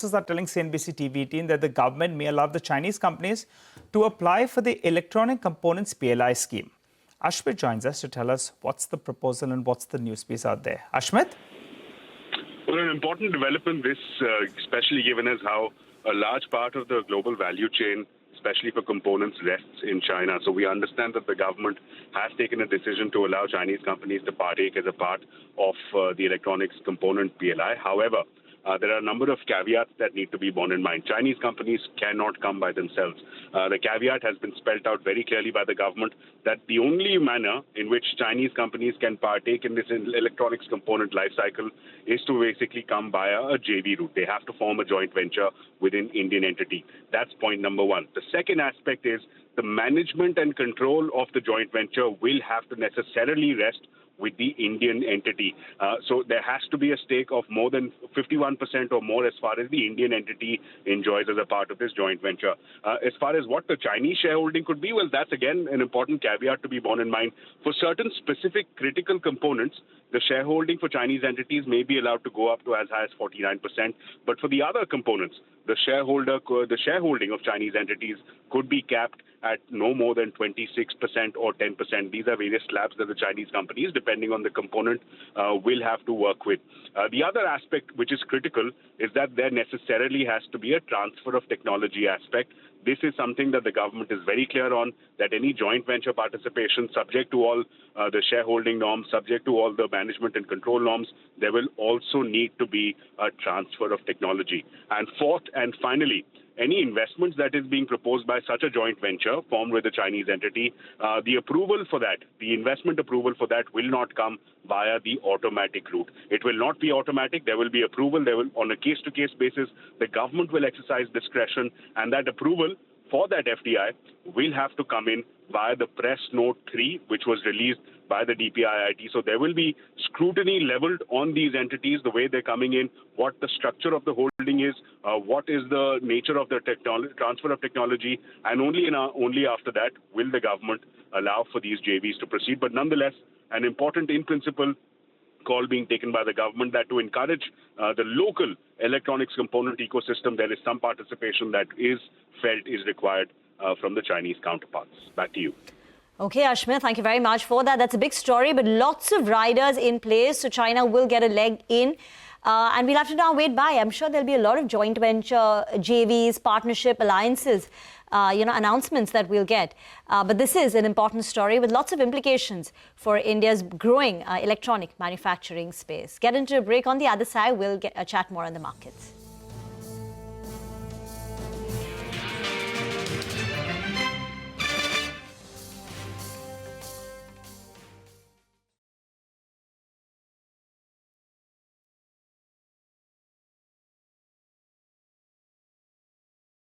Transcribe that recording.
Are telling CNBC-TV18 that the government may allow the Chinese companies to apply for the electronic components PLI scheme. Ashmit joins us to tell us what's the proposal and what's the news piece out there. Ashmit? Well, an important development, especially given as how a large part of the global value chain, especially for components, rests in China. So we understand that the government has taken a decision to allow Chinese companies to partake as a part of the electronics component PLI. However, there are a number of caveats that need to be borne in mind. Chinese companies cannot come by themselves. The caveat has been spelled out very clearly by the government that the only manner in which Chinese companies can partake in this electronics component life cycle is to basically come via a JV route. They have to form a joint venture with an Indian entity. That's point number one. The second aspect is the management and control of the joint venture will have to necessarily rest with the Indian entity. So there has to be a stake of more than 51% or more as far as the Indian entity enjoys as a part of this joint venture. As far as what the Chinese shareholding could be, well, that's again an important caveat to be borne in mind. For certain specific critical components, the shareholding for Chinese entities may be allowed to go up to as high as 49%. But for the other components, the shareholding of Chinese entities could be capped at no more than 26% or 10%. These are various slabs that the Chinese companies, depending on the component, will have to work with. The other aspect which is critical is that there necessarily has to be a transfer of technology aspect. This is something that the government is very clear on, that any joint venture participation, subject to all the shareholding norms, subject to all the management and control norms, there will also need to be a transfer of technology. And fourth and finally, any investments that is being proposed by such a joint venture formed with a Chinese entity, the approval for that, the investment approval for that will not come via the automatic route. It will not be automatic. There will be approval. There will, on a case-to-case basis, the government will exercise discretion, and that approval for that FDI will have to come in via the Press Note 3, which was released by the DPIIT. So there will be scrutiny leveled on these entities, the way they're coming in, what the structure of the holding is, what is the nature of the transfer of technology, and only after that will the government allow for these JVs to proceed. But nonetheless, an important in-principle call being taken by the government that to encourage the local electronics component ecosystem, there is some participation that is felt is required from the Chinese counterparts. Back to you. Okay, Ashmit, thank you very much for that. That's a big story, but lots of riders in place, so China will get a leg in. And we'll have to now wait by. I'm sure there'll be a lot of joint venture, JVs, partnership, alliances, announcements that we'll get. But this is an important story with lots of implications for India's growing electronic manufacturing space. Get into a break. On the other side, we'll chat more on the markets.